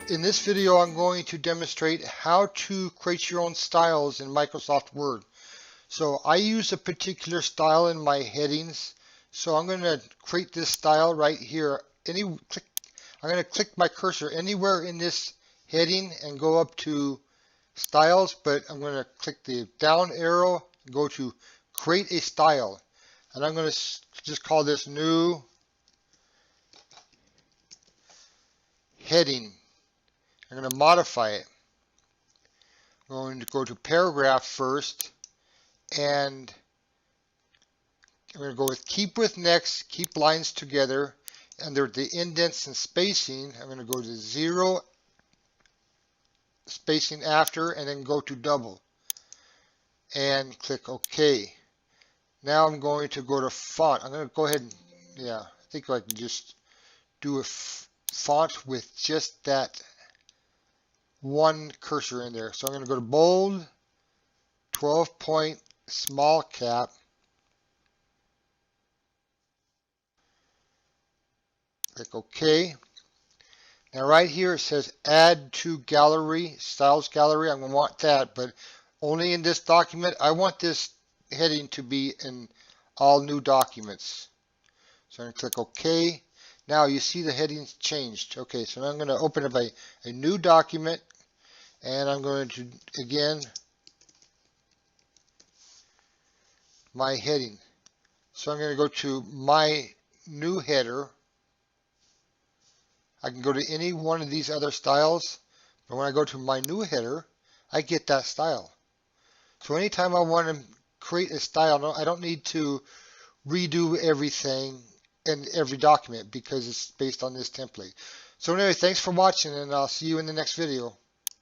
In this video, I'm going to demonstrate how to create your own styles in Microsoft Word. So I use a particular style in my headings. So I'm going to create this style right here. I'm going to click my cursor anywhere in this heading and go up to styles, but I'm going to click the down arrow and go to create a style. And I'm going to just call this new heading. I'm going to modify it. I'm going to go to paragraph first, and I'm going to go with keep with next, keep lines together. Under the indents and spacing, I'm going to go to 0 spacing after, and then go to double. And click OK. Now I'm going to go to font. I'm going to go ahead and, I think I can just do a font with just that one cursor in there. So I'm going to go to bold, 12 point, small cap. Click OK. Now right here it says add to gallery, styles gallery. I'm going to want that, but only in this document. I want this heading to be in all new documents. So I'm going to click OK. Now you see the headings changed. Okay, so now I'm going to open up a new document, and I'm going to, again, my heading. So I'm going to go to my new header. I can go to any one of these other styles, but when I go to my new header, I get that style. So anytime I want to create a style, I don't need to redo everything in every document because it's based on this template. So anyway, thanks for watching, and I'll see you in the next video.